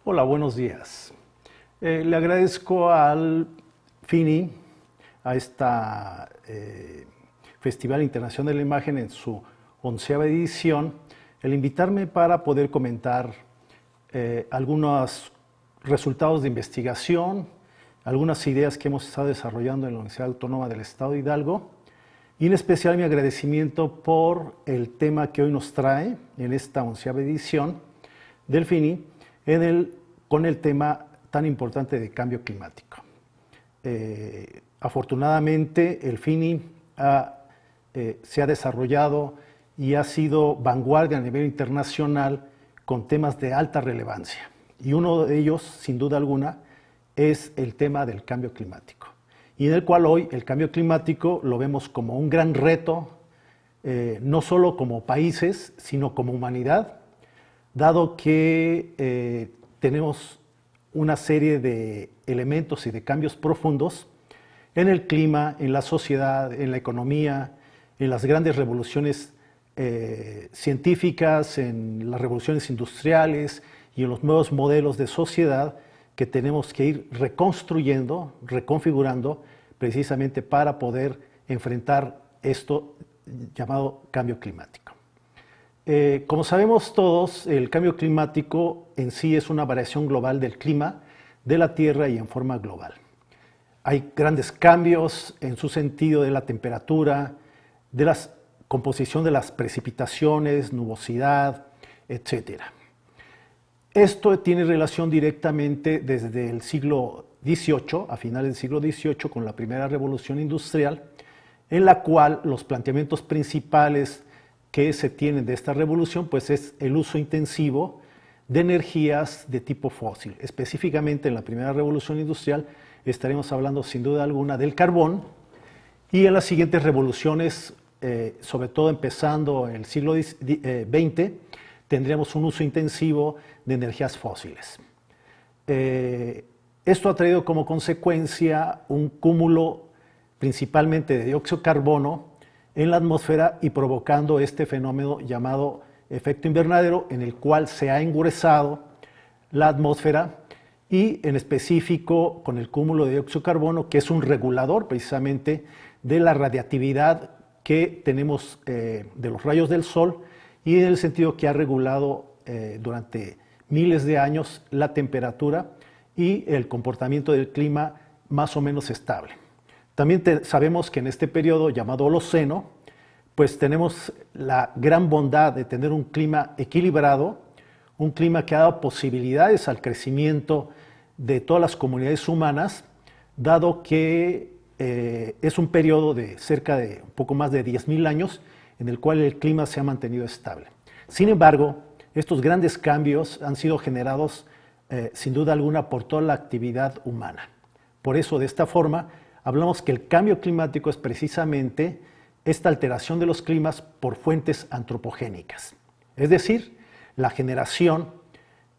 Hola, buenos días. Le agradezco al FINI, a esta Festival Internacional de la Imagen en su 11ª edición, el invitarme para poder comentar algunos resultados de investigación, algunas ideas que hemos estado desarrollando en la Universidad Autónoma del Estado de Hidalgo, y en especial mi agradecimiento por el tema que hoy nos trae en esta 11ª edición del FINI, con el tema tan importante de cambio climático. Afortunadamente, el FINI se ha desarrollado y ha sido vanguardia a nivel internacional con temas de alta relevancia. Y uno de ellos, sin duda alguna, es el tema del cambio climático. Y en el cual hoy el cambio climático lo vemos como un gran reto, no solo como países, sino como humanidad, dado que tenemos una serie de elementos y de cambios profundos en el clima, en la sociedad, en la economía, en las grandes revoluciones científicas, en las revoluciones industriales y en los nuevos modelos de sociedad que tenemos que ir reconstruyendo, reconfigurando, precisamente para poder enfrentar esto llamado cambio climático. Como sabemos todos, el cambio climático en sí es una variación global del clima de la Tierra y en forma global. Hay grandes cambios en su sentido de la temperatura, de la composición de las precipitaciones, nubosidad, etc. Esto tiene relación directamente desde el siglo XVIII, a finales del siglo XVIII, con la primera revolución industrial, en la cual los planteamientos principales que se tienen de esta revolución pues es el uso intensivo de energías de tipo fósil. Específicamente en la primera revolución industrial estaremos hablando sin duda alguna del carbón, y en las siguientes revoluciones, sobre todo empezando en el siglo XX, tendríamos un uso intensivo de energías fósiles. Esto ha traído como consecuencia un cúmulo principalmente de dióxido de carbono en la atmósfera y provocando este fenómeno llamado efecto invernadero, en el cual se ha engrosado la atmósfera, y en específico con el cúmulo de dióxido de carbono, que es un regulador precisamente de la radiatividad que tenemos de los rayos del sol, y en el sentido que ha regulado durante miles de años la temperatura y el comportamiento del clima más o menos estable. También sabemos que en este periodo llamado Holoceno, pues tenemos la gran bondad de tener un clima equilibrado, un clima que ha dado posibilidades al crecimiento de todas las comunidades humanas, dado que es un periodo de cerca de un poco más de 10.000 años en el cual el clima se ha mantenido estable. Sin embargo, estos grandes cambios han sido generados sin duda alguna por toda la actividad humana. Por eso, de esta forma, hablamos que el cambio climático es precisamente esta alteración de los climas por fuentes antropogénicas. Es decir, la generación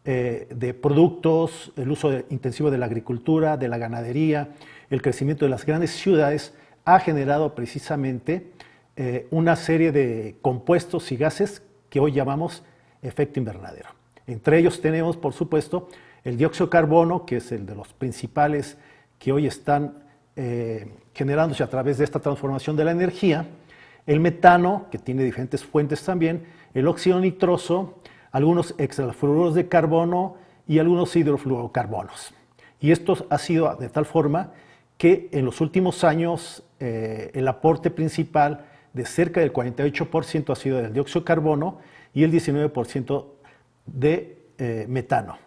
de productos, el uso intensivo de la agricultura, de la ganadería, el crecimiento de las grandes ciudades ha generado precisamente una serie de compuestos y gases que hoy llamamos efecto invernadero. Entre ellos tenemos, por supuesto, el dióxido de carbono, que es el de los principales que hoy están generándose a través de esta transformación de la energía, el metano, que tiene diferentes fuentes también, el óxido nitroso, algunos hexafluoruros de carbono y algunos hidrofluorocarbonos. Y esto ha sido de tal forma que en los últimos años el aporte principal de cerca del 48% ha sido del dióxido de carbono y el 19% de metano.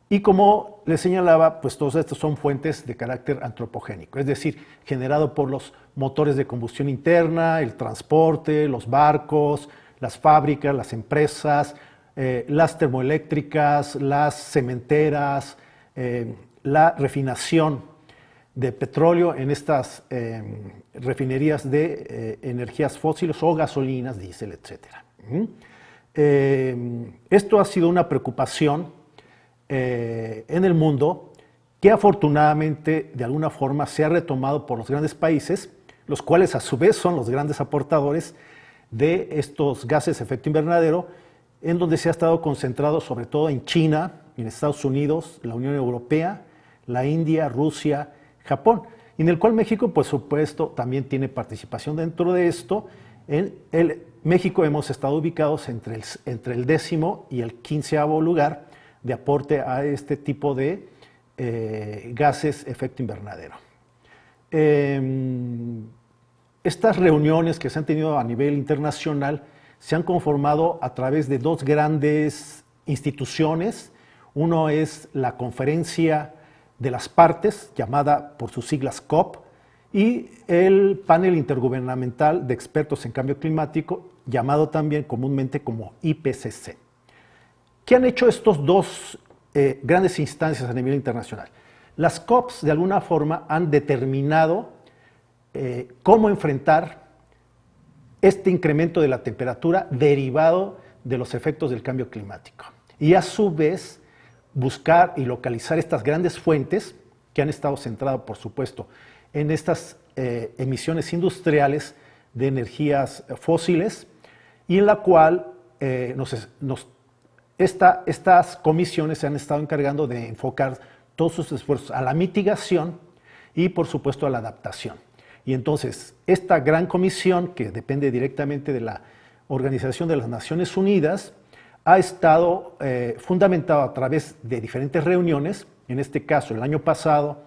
Y como les señalaba, pues todos estos son fuentes de carácter antropogénico, es decir, generado por los motores de combustión interna, el transporte, los barcos, las fábricas, las empresas, las termoeléctricas, las cementeras, la refinación de petróleo en estas refinerías de energías fósiles o gasolinas, diésel, etc. Esto ha sido una preocupación en el mundo que afortunadamente de alguna forma se ha retomado por los grandes países, los cuales a su vez son los grandes aportadores de estos gases de efecto invernadero, en donde se ha estado concentrado sobre todo en China, en Estados Unidos, la Unión Europea, la India, Rusia, Japón, y en el cual México, por supuesto, también tiene participación dentro de esto. En México hemos estado ubicados entre el 10º y el 15º lugar de aporte a este tipo de gases efecto invernadero. Estas reuniones que se han tenido a nivel internacional se han conformado a través de dos grandes instituciones. Uno es la Conferencia de las Partes, llamada por sus siglas COP, y el Panel Intergubernamental de Expertos en Cambio Climático, llamado también comúnmente como IPCC. ¿Qué han hecho estos dos grandes instancias a nivel internacional? Las COPs, de alguna forma, han determinado cómo enfrentar este incremento de la temperatura derivado de los efectos del cambio climático. Y a su vez, buscar y localizar estas grandes fuentes que han estado centradas, por supuesto, en estas emisiones industriales de energías fósiles, y en la cual estas comisiones se han estado encargando de enfocar todos sus esfuerzos a la mitigación y, por supuesto, a la adaptación. Y entonces, esta gran comisión, que depende directamente de la Organización de las Naciones Unidas, ha estado fundamentado a través de diferentes reuniones. En este caso, el año pasado,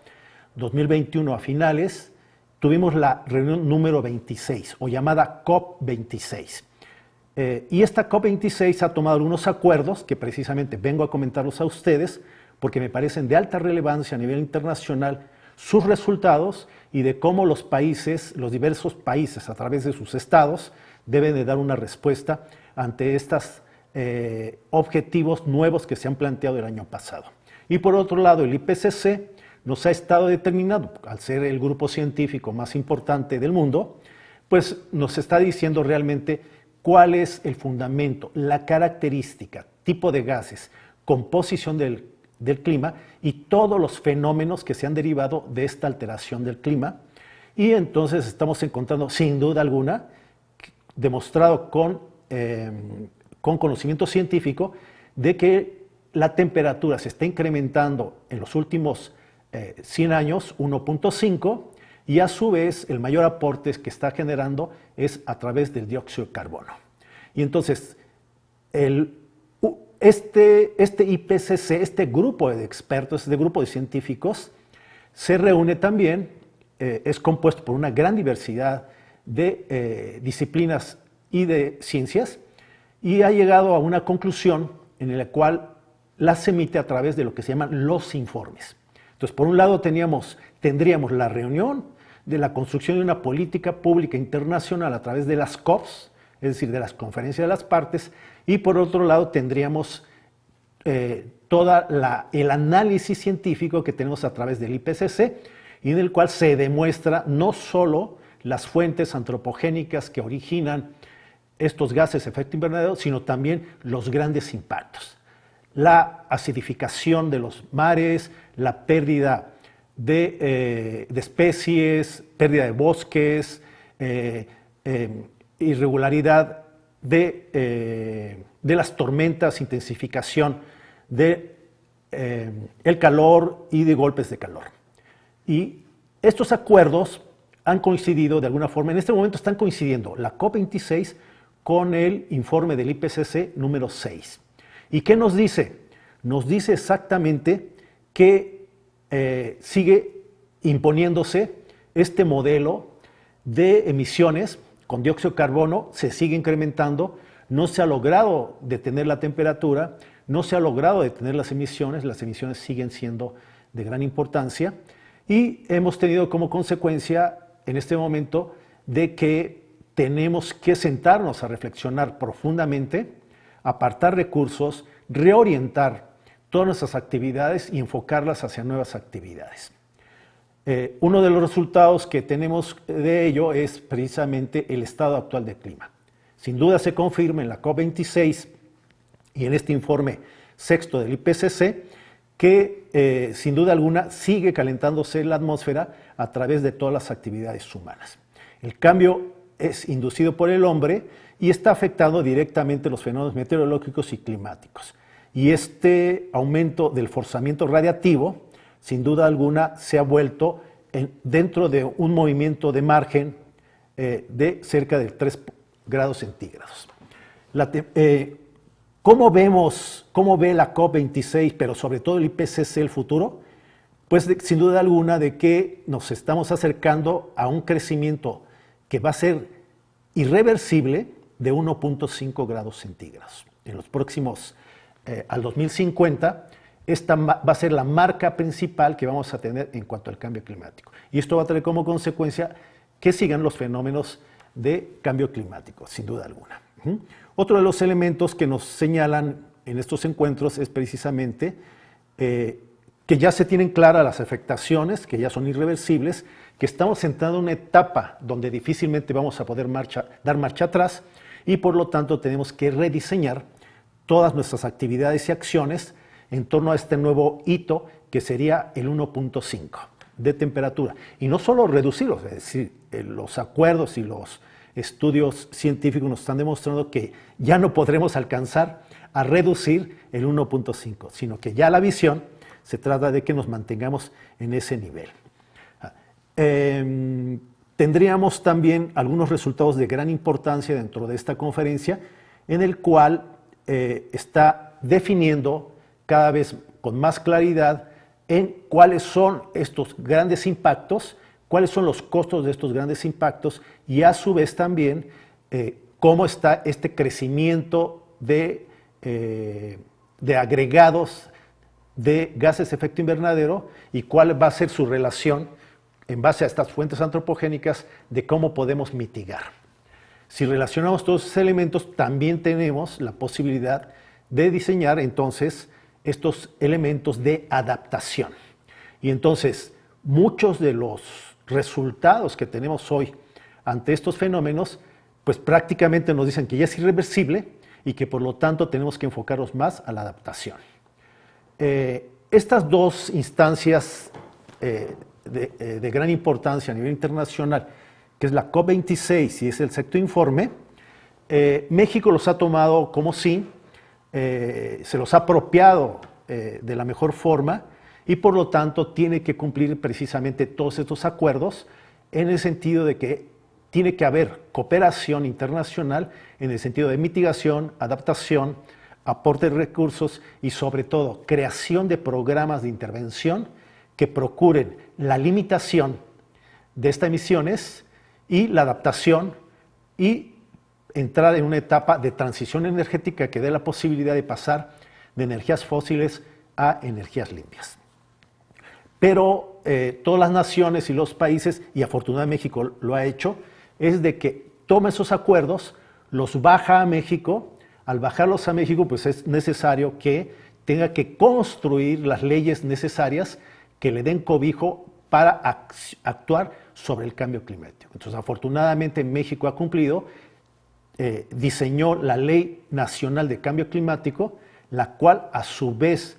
2021 a finales, tuvimos la reunión número 26, o llamada COP26. Y esta COP26 ha tomado algunos acuerdos que precisamente vengo a comentarlos a ustedes, porque me parecen de alta relevancia a nivel internacional sus resultados y de cómo los países, los diversos países a través de sus estados, deben de dar una respuesta ante estos objetivos nuevos que se han planteado el año pasado. Y por otro lado, el IPCC nos ha estado determinando, al ser el grupo científico más importante del mundo, pues nos está diciendo realmente cuál es el fundamento, la característica, tipo de gases, composición del clima y todos los fenómenos que se han derivado de esta alteración del clima. Y entonces estamos encontrando, sin duda alguna, demostrado con conocimiento científico, de que la temperatura se está incrementando en los últimos 100 años 1.5, y a su vez el mayor aporte que está generando es a través del dióxido de carbono. Y entonces este IPCC, este grupo de expertos, este grupo de científicos, se reúne también, es compuesto por una gran diversidad de disciplinas y de ciencias, y ha llegado a una conclusión en la cual las emite a través de lo que se llaman los informes. Entonces, por un lado tendríamos la reunión de la construcción de una política pública internacional a través de las COPs, es decir, de las conferencias de las partes, y por otro lado tendríamos todo el análisis científico que tenemos a través del IPCC, y en el cual se demuestra no solo las fuentes antropogénicas que originan estos gases de efecto invernadero, sino también los grandes impactos. La acidificación de los mares, la pérdida de especies, pérdida de bosques, irregularidad de las tormentas, intensificación de el calor y de golpes de calor. Y estos acuerdos han coincidido de alguna forma, en este momento están coincidiendo la COP26 con el informe del IPCC número 6. ¿Y qué nos dice? Nos dice exactamente que sigue imponiéndose este modelo de emisiones con dióxido de carbono, se sigue incrementando, no se ha logrado detener la temperatura, no se ha logrado detener las emisiones siguen siendo de gran importancia, y hemos tenido como consecuencia en este momento de que tenemos que sentarnos a reflexionar profundamente, apartar recursos, reorientar todas nuestras actividades y enfocarlas hacia nuevas actividades. Uno de los resultados que tenemos de ello es precisamente el estado actual del clima. Sin duda se confirma en la COP26 y en este informe sexto del IPCC, que sin duda alguna sigue calentándose la atmósfera a través de todas las actividades humanas. El cambio es inducido por el hombre y está afectando directamente los fenómenos meteorológicos y climáticos. Y este aumento del forzamiento radiativo, sin duda alguna, se ha vuelto dentro de un movimiento de margen de cerca de 3 grados centígrados. ¿Cómo ve la COP26, pero sobre todo el IPCC, el futuro? Pues sin duda alguna de que nos estamos acercando a un crecimiento que va a ser irreversible de 1.5 grados centígrados. En los próximos, al 2050, esta va a ser la marca principal que vamos a tener en cuanto al cambio climático. Y esto va a tener como consecuencia que sigan los fenómenos de cambio climático, sin duda alguna. Otro de los elementos que nos señalan en estos encuentros es precisamente que ya se tienen claras las afectaciones, que ya son irreversibles, que estamos entrando en una etapa donde difícilmente vamos a poder dar marcha atrás y por lo tanto tenemos que rediseñar todas nuestras actividades y acciones en torno a este nuevo hito que sería el 1.5 de temperatura. Y no solo reducirlos, es decir, los acuerdos y los estudios científicos nos están demostrando que ya no podremos alcanzar a reducir el 1.5, sino que ya la visión se trata de que nos mantengamos en ese nivel. Tendríamos también algunos resultados de gran importancia dentro de esta conferencia, en el cual está definiendo cada vez con más claridad en cuáles son estos grandes impactos, cuáles son los costos de estos grandes impactos y a su vez también cómo está este crecimiento de agregados de gases de efecto invernadero y cuál va a ser su relación en base a estas fuentes antropogénicas de cómo podemos mitigar. Si relacionamos todos esos elementos, también tenemos la posibilidad de diseñar entonces estos elementos de adaptación. Y entonces, muchos de los resultados que tenemos hoy ante estos fenómenos, pues prácticamente nos dicen que ya es irreversible y que por lo tanto tenemos que enfocarnos más a la adaptación. Estas dos instancias de gran importancia a nivel internacional, que es la COP26 y es el sexto informe, México los ha tomado como sí, se los ha apropiado de la mejor forma y por lo tanto tiene que cumplir precisamente todos estos acuerdos en el sentido de que tiene que haber cooperación internacional en el sentido de mitigación, adaptación, aporte de recursos y sobre todo creación de programas de intervención que procuren la limitación de estas emisiones y la adaptación y entrar en una etapa de transición energética que dé la posibilidad de pasar de energías fósiles a energías limpias. Pero todas las naciones y los países, y afortunadamente México lo ha hecho, es de que toma esos acuerdos, los baja a México. Al bajarlos a México, pues es necesario que tenga que construir las leyes necesarias que le den cobijo para actuar sobre el cambio climático. Entonces, afortunadamente México ha cumplido, diseñó la Ley Nacional de Cambio Climático, la cual a su vez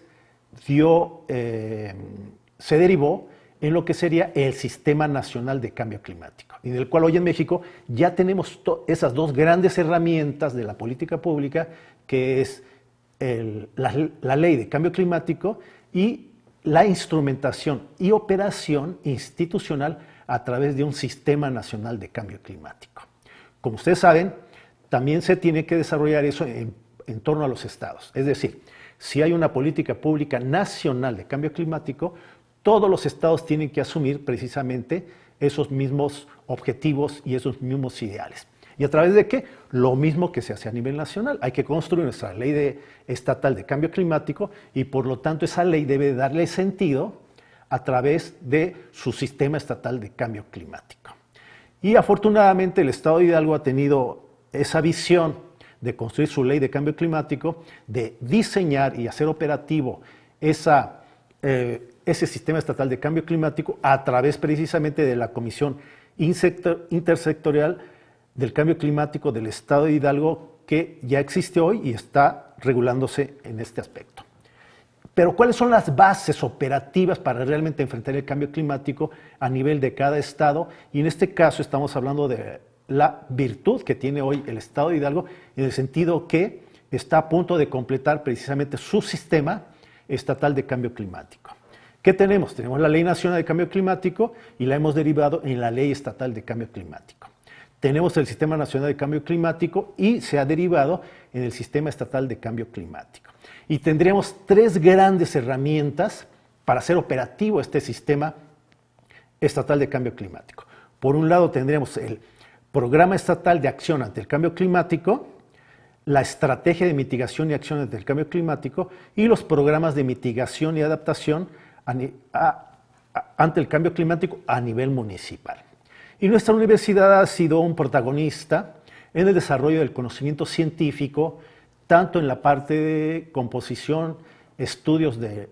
se derivó en lo que sería el Sistema Nacional de Cambio Climático, y del cual hoy en México ya tenemos esas dos grandes herramientas de la política pública, que es la Ley de Cambio Climático y la instrumentación y operación institucional a través de un Sistema Nacional de Cambio Climático. Como ustedes saben, también se tiene que desarrollar eso en torno a los estados. Es decir, si hay una política pública nacional de cambio climático, todos los estados tienen que asumir precisamente esos mismos objetivos y esos mismos ideales. ¿Y a través de qué? Lo mismo que se hace a nivel nacional. Hay que construir nuestra ley estatal de cambio climático y por lo tanto esa ley debe darle sentido a través de su sistema estatal de cambio climático. Y afortunadamente el Estado de Hidalgo ha tenido esa visión de construir su ley de cambio climático, de diseñar y hacer operativo ese sistema estatal de cambio climático a través precisamente de la Comisión Intersectorial del Cambio Climático del Estado de Hidalgo, que ya existe hoy y está regulándose en este aspecto. Pero ¿cuáles son las bases operativas para realmente enfrentar el cambio climático a nivel de cada estado? Y en este caso estamos hablando de la virtud que tiene hoy el estado de Hidalgo, en el sentido que está a punto de completar precisamente su sistema estatal de cambio climático. ¿Qué tenemos? Tenemos la Ley Nacional de Cambio Climático y la hemos derivado en la Ley Estatal de Cambio Climático. Tenemos el Sistema Nacional de Cambio Climático y se ha derivado en el Sistema Estatal de Cambio Climático. Y tendríamos tres grandes herramientas para hacer operativo este Sistema Estatal de Cambio Climático. Por un lado tendríamos el Programa Estatal de Acción ante el Cambio Climático, la Estrategia de Mitigación y Acción ante el Cambio Climático y los programas de mitigación y adaptación ante el cambio climático a nivel municipal. Y nuestra universidad ha sido un protagonista en el desarrollo del conocimiento científico, tanto en la parte de composición, estudios del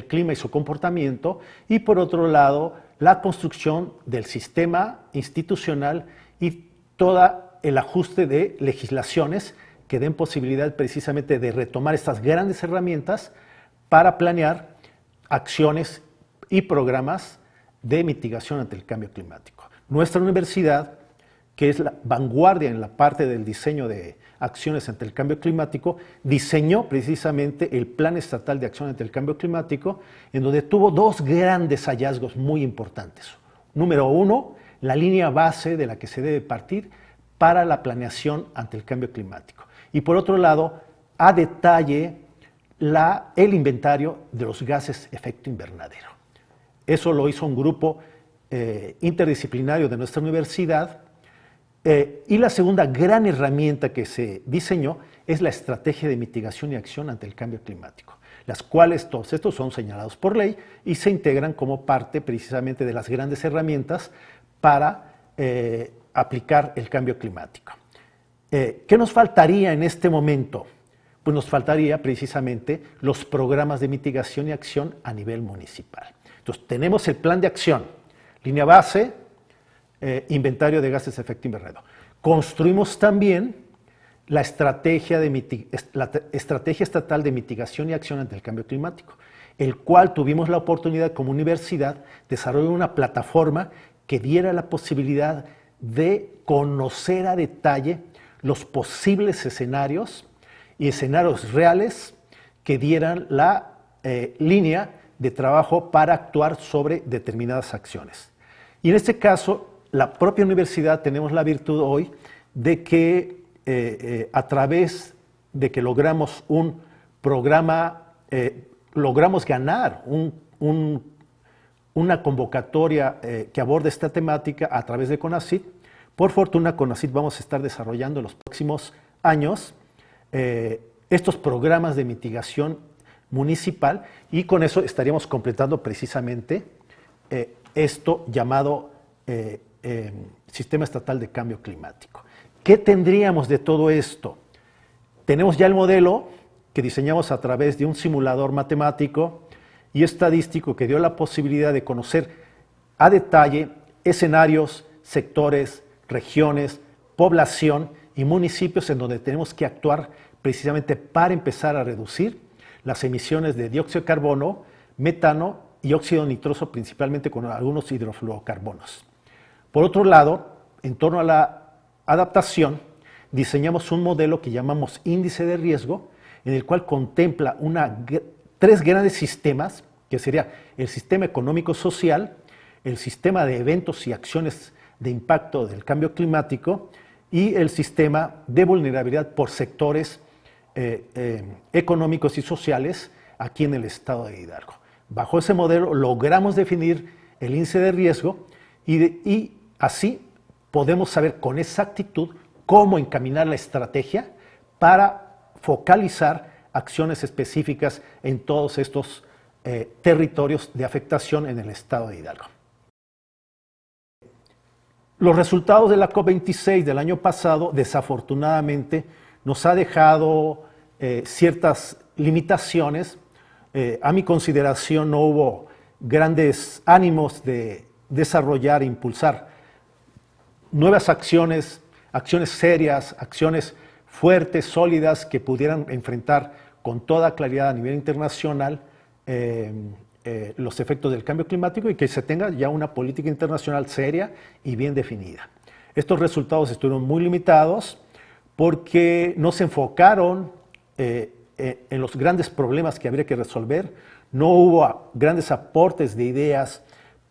clima y su comportamiento, y por otro lado, la construcción del sistema institucional y todo el ajuste de legislaciones que den posibilidad precisamente de retomar estas grandes herramientas para planear acciones y programas de mitigación ante el cambio climático. Nuestra universidad, que es la vanguardia en la parte del diseño de acciones ante el cambio climático, diseñó precisamente el Plan Estatal de Acción ante el Cambio Climático, en donde tuvo dos grandes hallazgos muy importantes. Número uno, la línea base de la que se debe partir para la planeación ante el cambio climático. Y por otro lado, a detalle el inventario de los gases efecto invernadero. Eso lo hizo un grupo interdisciplinario de nuestra universidad. Y la segunda gran herramienta que se diseñó es la Estrategia de Mitigación y Acción ante el Cambio Climático, las cuales todos estos son señalados por ley y se integran como parte precisamente de las grandes herramientas para aplicar el cambio climático. ¿Qué nos faltaría en este momento? Pues nos faltaría precisamente los programas de mitigación y acción a nivel municipal. Entonces, tenemos el plan de acción, línea base, inventario de gases de efecto invernadero. Construimos también la estrategia estatal de mitigación y acción ante el cambio climático, el cual tuvimos la oportunidad como universidad de desarrollar una plataforma que diera la posibilidad de conocer a detalle los posibles escenarios y escenarios reales que dieran la línea de trabajo para actuar sobre determinadas acciones. Y en este caso, la propia universidad tenemos la virtud hoy de que a través de que logramos un programa, logramos ganar una convocatoria que aborde esta temática a través de CONACYT. Por fortuna, CONACYT vamos a estar desarrollando en los próximos años estos programas de mitigación municipal y con eso estaríamos completando precisamente esto llamado Sistema Estatal de Cambio Climático. ¿Qué tendríamos de todo esto? Tenemos ya el modelo que diseñamos a través de un simulador matemático y estadístico que dio la posibilidad de conocer a detalle escenarios, sectores, regiones, población y municipios en donde tenemos que actuar precisamente para empezar a reducir las emisiones de dióxido de carbono, metano y óxido nitroso, principalmente con algunos hidrofluorocarbonos. Por otro lado, en torno a la adaptación, diseñamos un modelo que llamamos índice de riesgo, en el cual contempla tres grandes sistemas, que sería el sistema económico-social, el sistema de eventos y acciones de impacto del cambio climático y el sistema de vulnerabilidad por sectores económicos y sociales aquí en el estado de Hidalgo. Bajo ese modelo logramos definir el índice de riesgo y así podemos saber con exactitud cómo encaminar la estrategia para focalizar acciones específicas en todos estos territorios de afectación en el estado de Hidalgo. Los resultados de la COP26 del año pasado, desafortunadamente, nos ha dejado ciertas limitaciones. A mi consideración no hubo grandes ánimos de desarrollar e impulsar nuevas acciones serias, acciones fuertes, sólidas, que pudieran enfrentar con toda claridad a nivel internacional los efectos del cambio climático y que se tenga ya una política internacional seria y bien definida. Estos resultados estuvieron muy limitados porque no se enfocaron en los grandes problemas que habría que resolver, no hubo grandes aportes de ideas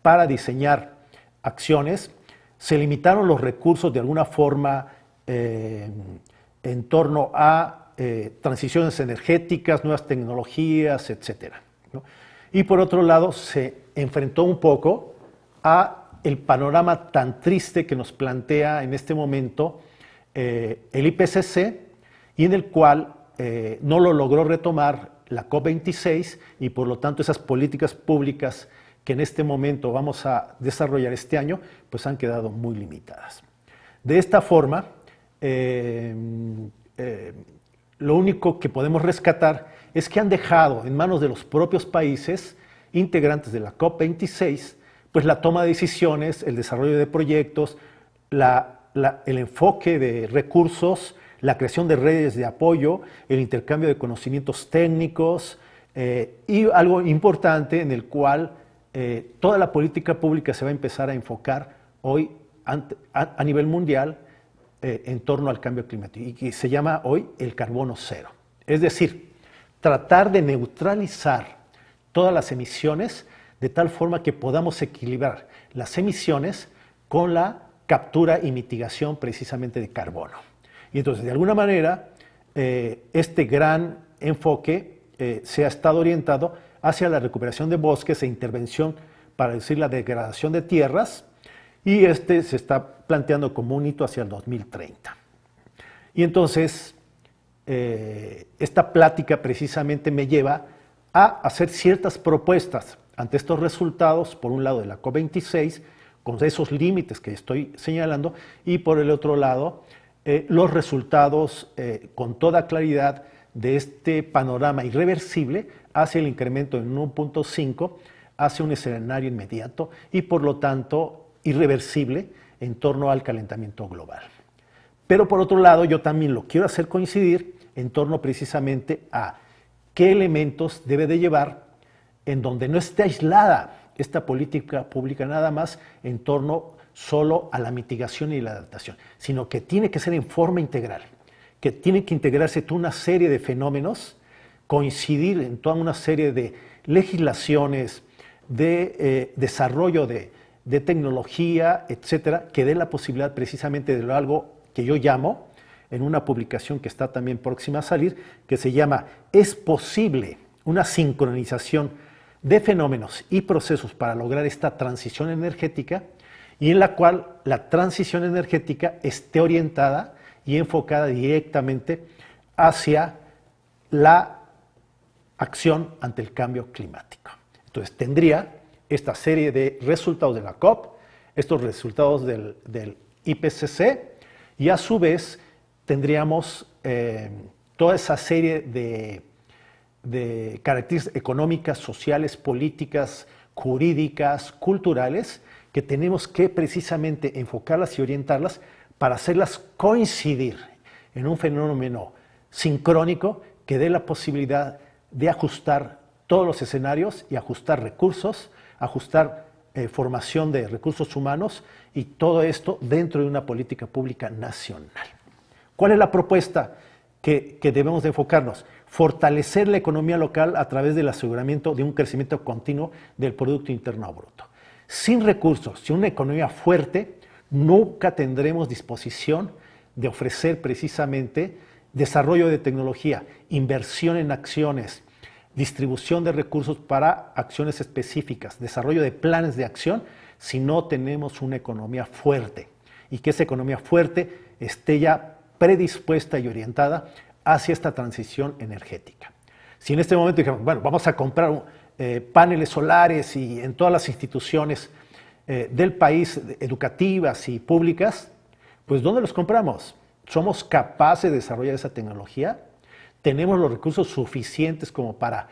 para diseñar acciones, se limitaron los recursos de alguna forma en torno a transiciones energéticas, nuevas tecnologías, etc., ¿no? Y por otro lado, se enfrentó un poco a el panorama tan triste que nos plantea en este momento el IPCC y en el cual no lo logró retomar la COP26 y por lo tanto esas políticas públicas que en este momento vamos a desarrollar este año, pues han quedado muy limitadas. De esta forma, lo único que podemos rescatar es que han dejado en manos de los propios países integrantes de la COP26 pues la toma de decisiones, el desarrollo de proyectos, el enfoque de recursos, la creación de redes de apoyo, el intercambio de conocimientos técnicos y algo importante en el cual toda la política pública se va a empezar a enfocar hoy a nivel mundial en torno al cambio climático y que se llama hoy el carbono cero. Es decir, tratar de neutralizar todas las emisiones de tal forma que podamos equilibrar las emisiones con la captura y mitigación precisamente de carbono. Y entonces, de alguna manera, este gran enfoque se ha estado orientado hacia la recuperación de bosques e intervención para reducir la degradación de tierras, y este se está planteando como un hito hacia el 2030. Y entonces, esta plática precisamente me lleva a hacer ciertas propuestas ante estos resultados, por un lado de la COP26, con esos límites que estoy señalando, y por el otro lado, los resultados con toda claridad de este panorama irreversible hacia el incremento en 1.5, hacia un escenario inmediato y por lo tanto irreversible en torno al calentamiento global. Pero por otro lado, yo también lo quiero hacer coincidir en torno precisamente a qué elementos debe de llevar en donde no esté aislada esta política pública nada más en torno solo a la mitigación y la adaptación, sino que tiene que ser en forma integral, que tiene que integrarse toda una serie de fenómenos, coincidir en toda una serie de legislaciones, de desarrollo de tecnología, etcétera, que dé la posibilidad precisamente de algo que yo llamo, en una publicación que está también próxima a salir, que se llama ¿Es posible una sincronización de fenómenos y procesos para lograr esta transición energética? Y en la cual la transición energética esté orientada y enfocada directamente hacia la acción ante el cambio climático. Entonces tendría esta serie de resultados de la COP, estos resultados del IPCC, y a su vez tendríamos toda esa serie de características económicas, sociales, políticas, jurídicas, culturales, que tenemos que precisamente enfocarlas y orientarlas para hacerlas coincidir en un fenómeno sincrónico que dé la posibilidad de ajustar todos los escenarios y ajustar recursos, ajustar formación de recursos humanos y todo esto dentro de una política pública nacional. ¿Cuál es la propuesta que debemos de enfocarnos? Fortalecer la economía local a través del aseguramiento de un crecimiento continuo del Producto Interno Bruto. Sin recursos, sin una economía fuerte, nunca tendremos disposición de ofrecer precisamente desarrollo de tecnología, inversión en acciones, distribución de recursos para acciones específicas, desarrollo de planes de acción, si no tenemos una economía fuerte y que esa economía fuerte esté ya predispuesta y orientada hacia esta transición energética. Si en este momento dijéramos, bueno, vamos a comprar paneles solares y en todas las instituciones del país, educativas y públicas, pues ¿dónde los compramos? ¿Somos capaces de desarrollar esa tecnología? ¿Tenemos los recursos suficientes como para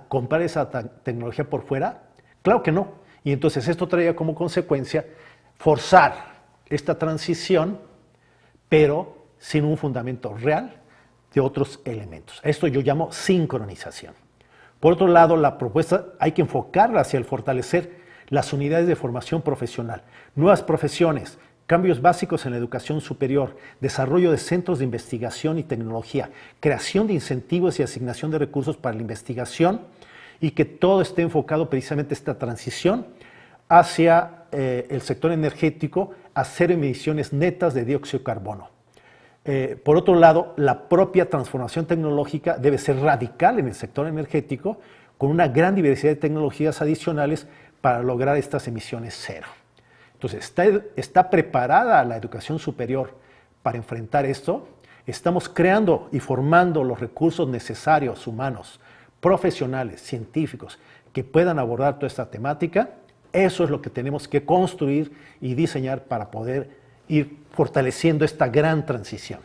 comprar esa tecnología por fuera? Claro que no. Y entonces esto traía como consecuencia forzar esta transición, pero sin un fundamento real de otros elementos. Esto yo llamo sincronización. Por otro lado, la propuesta hay que enfocarla hacia el fortalecer las unidades de formación profesional, nuevas profesiones, cambios básicos en la educación superior, desarrollo de centros de investigación y tecnología, creación de incentivos y asignación de recursos para la investigación, y que todo esté enfocado precisamente a esta transición hacia el sector energético, a cero emisiones netas de dióxido de carbono. Por otro lado, la propia transformación tecnológica debe ser radical en el sector energético, con una gran diversidad de tecnologías adicionales para lograr estas emisiones cero. Entonces, ¿está preparada la educación superior para enfrentar esto? Estamos creando y formando los recursos necesarios, humanos, profesionales, científicos, que puedan abordar toda esta temática. Eso es lo que tenemos que construir y diseñar para poder ir fortaleciendo esta gran transición.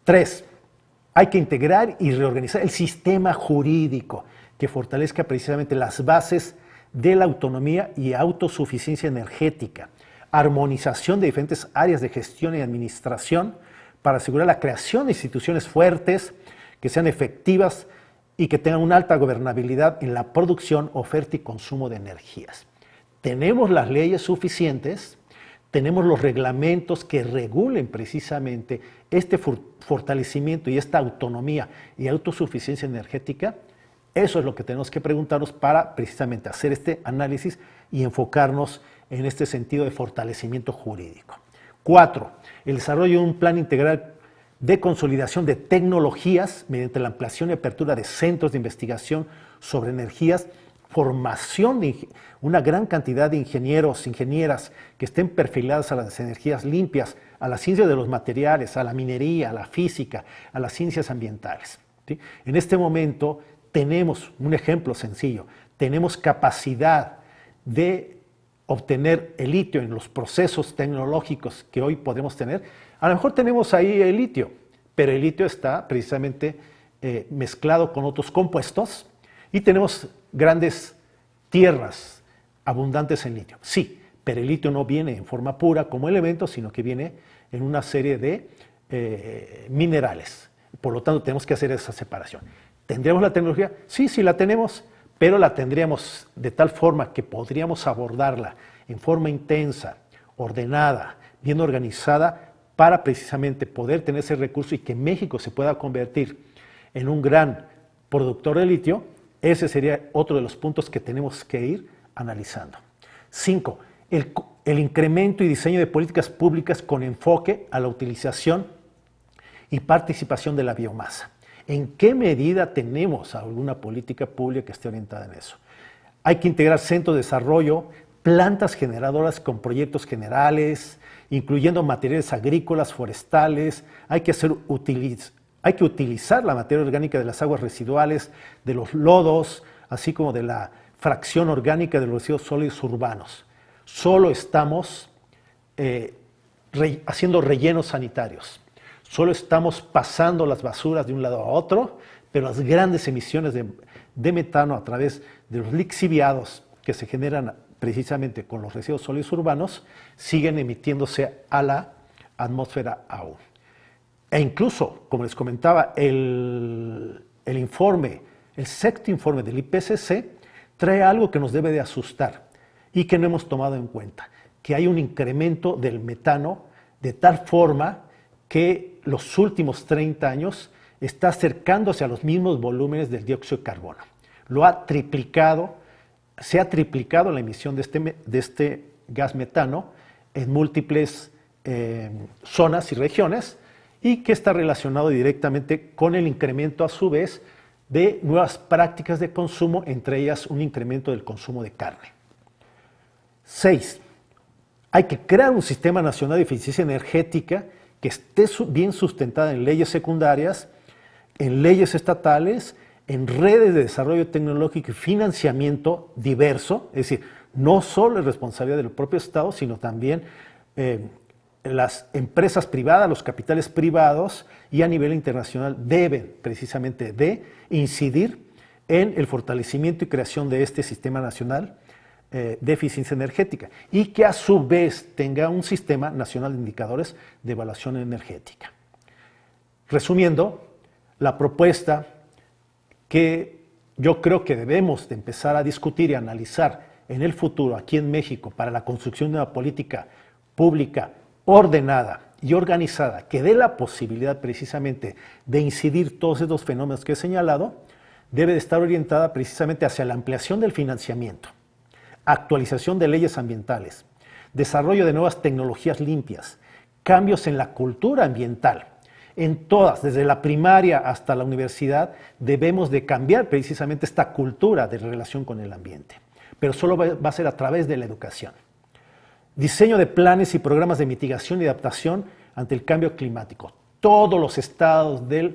3. Hay que integrar y reorganizar el sistema jurídico que fortalezca precisamente las bases de la autonomía y autosuficiencia energética, armonización de diferentes áreas de gestión y administración para asegurar la creación de instituciones fuertes, que sean efectivas y que tengan una alta gobernabilidad en la producción, oferta y consumo de energías. Tenemos las leyes suficientes, tenemos los reglamentos que regulen precisamente este fortalecimiento y esta autonomía y autosuficiencia energética. Eso es lo que tenemos que preguntarnos para precisamente hacer este análisis y enfocarnos en este sentido de fortalecimiento jurídico. 4. El desarrollo de un plan integral de consolidación de tecnologías mediante la ampliación y apertura de centros de investigación sobre energías, formación de una gran cantidad de ingenieros, ingenieras que estén perfiladas a las energías limpias, a la ciencia de los materiales, a la minería, a la física, a las ciencias ambientales. ¿Sí? En este momento tenemos un ejemplo sencillo, tenemos capacidad de obtener el litio en los procesos tecnológicos que hoy podemos tener. A lo mejor tenemos ahí el litio, pero el litio está precisamente mezclado con otros compuestos y tenemos grandes tierras abundantes en litio. Sí, pero el litio no viene en forma pura como elemento, sino que viene en una serie de minerales. Por lo tanto, tenemos que hacer esa separación. ¿Tendríamos la tecnología? Sí, sí la tenemos, pero la tendríamos de tal forma que podríamos abordarla en forma intensa, ordenada, bien organizada, para precisamente poder tener ese recurso y que México se pueda convertir en un gran productor de litio. Ese sería otro de los puntos que tenemos que ir analizando. 5. El incremento y diseño de políticas públicas con enfoque a la utilización y participación de la biomasa. ¿En qué medida tenemos alguna política pública que esté orientada en eso? Hay que integrar centros de desarrollo, plantas generadoras con proyectos generales, incluyendo materiales agrícolas, forestales. Hay que utilizar la materia orgánica de las aguas residuales, de los lodos, así como de la fracción orgánica de los residuos sólidos urbanos. Solo estamos haciendo rellenos sanitarios. Solo estamos pasando las basuras de un lado a otro, pero las grandes emisiones de metano a través de los lixiviados que se generan precisamente con los residuos sólidos urbanos siguen emitiéndose a la atmósfera aún. E incluso, como les comentaba, el sexto informe del IPCC trae algo que nos debe de asustar y que no hemos tomado en cuenta, que hay un incremento del metano de tal forma que los últimos 30 años está acercándose a los mismos volúmenes del dióxido de carbono. Se ha triplicado la emisión de este gas metano en múltiples zonas y regiones, y que está relacionado directamente con el incremento a su vez de nuevas prácticas de consumo, entre ellas un incremento del consumo de carne. 6. Hay que crear un sistema nacional de eficiencia energética que esté bien sustentada en leyes secundarias, en leyes estatales, en redes de desarrollo tecnológico y financiamiento diverso, es decir, no solo es responsabilidad del propio Estado, sino también las empresas privadas, los capitales privados y a nivel internacional deben precisamente de incidir en el fortalecimiento y creación de este sistema nacional de eficiencia energética y que a su vez tenga un sistema nacional de indicadores de evaluación energética. Resumiendo, la propuesta que yo creo que debemos de empezar a discutir y analizar en el futuro aquí en México para la construcción de una política pública ordenada y organizada que dé la posibilidad precisamente de incidir todos estos fenómenos que he señalado, debe de estar orientada precisamente hacia la ampliación del financiamiento, actualización de leyes ambientales, desarrollo de nuevas tecnologías limpias, cambios en la cultura ambiental. En todas, desde la primaria hasta la universidad, debemos de cambiar precisamente esta cultura de relación con el ambiente, pero solo va a ser a través de la educación. Diseño de planes y programas de mitigación y adaptación ante el cambio climático. Todos los estados de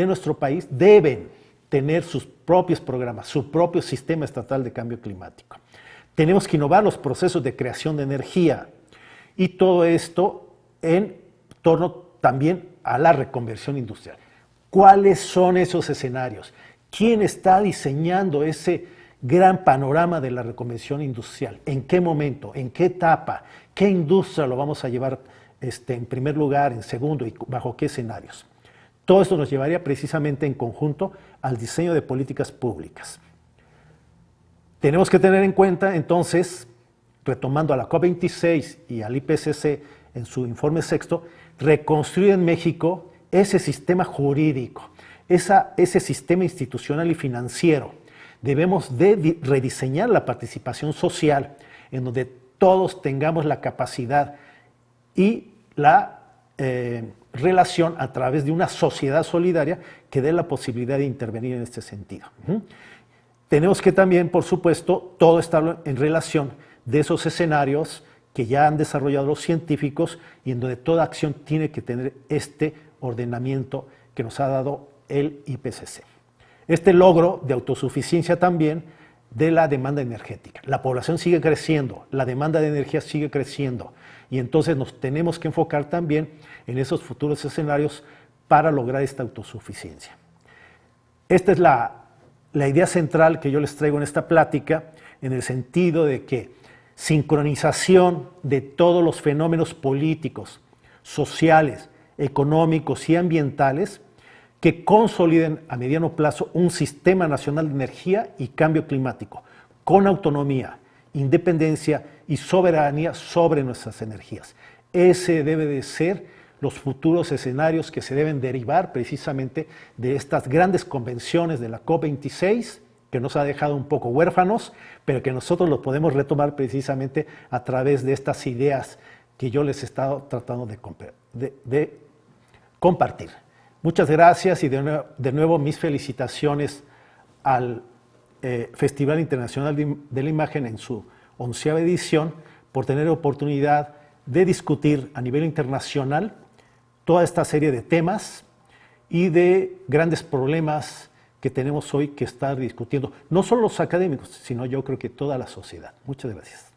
nuestro país deben tener sus propios programas, su propio sistema estatal de cambio climático. Tenemos que innovar los procesos de creación de energía y todo esto en torno también a la reconversión industrial. ¿Cuáles son esos escenarios? ¿Quién está diseñando ese gran panorama de la reconversión industrial? ¿En qué momento? ¿En qué etapa? ¿Qué industria lo vamos a llevar en primer lugar, en segundo y bajo qué escenarios? Todo esto nos llevaría precisamente en conjunto al diseño de políticas públicas. Tenemos que tener en cuenta entonces, retomando a la COP26 y al IPCC en su informe sexto, reconstruir en México ese sistema jurídico, ese sistema institucional y financiero. Debemos de rediseñar la participación social, en donde todos tengamos la capacidad y la relación a través de una sociedad solidaria que dé la posibilidad de intervenir en este sentido. Tenemos que también, por supuesto, todo está en relación de esos escenarios que ya han desarrollado los científicos y en donde toda acción tiene que tener este ordenamiento que nos ha dado el IPCC. Este logro de autosuficiencia también de la demanda energética. La población sigue creciendo, la demanda de energía sigue creciendo y entonces nos tenemos que enfocar también en esos futuros escenarios para lograr esta autosuficiencia. Esta es la idea central que yo les traigo en esta plática, en el sentido de que sincronización de todos los fenómenos políticos, sociales, económicos y ambientales que consoliden a mediano plazo un sistema nacional de energía y cambio climático, con autonomía, independencia y soberanía sobre nuestras energías. Ese debe de ser los futuros escenarios que se deben derivar precisamente de estas grandes convenciones de la COP26, que nos ha dejado un poco huérfanos, pero que nosotros los podemos retomar precisamente a través de estas ideas que yo les he estado tratando de compartir. Muchas gracias y de nuevo mis felicitaciones al Festival Internacional de la Imagen en su 11ª edición por tener oportunidad de discutir a nivel internacional toda esta serie de temas y de grandes problemas que tenemos hoy que estar discutiendo, no solo los académicos, sino yo creo que toda la sociedad. Muchas gracias.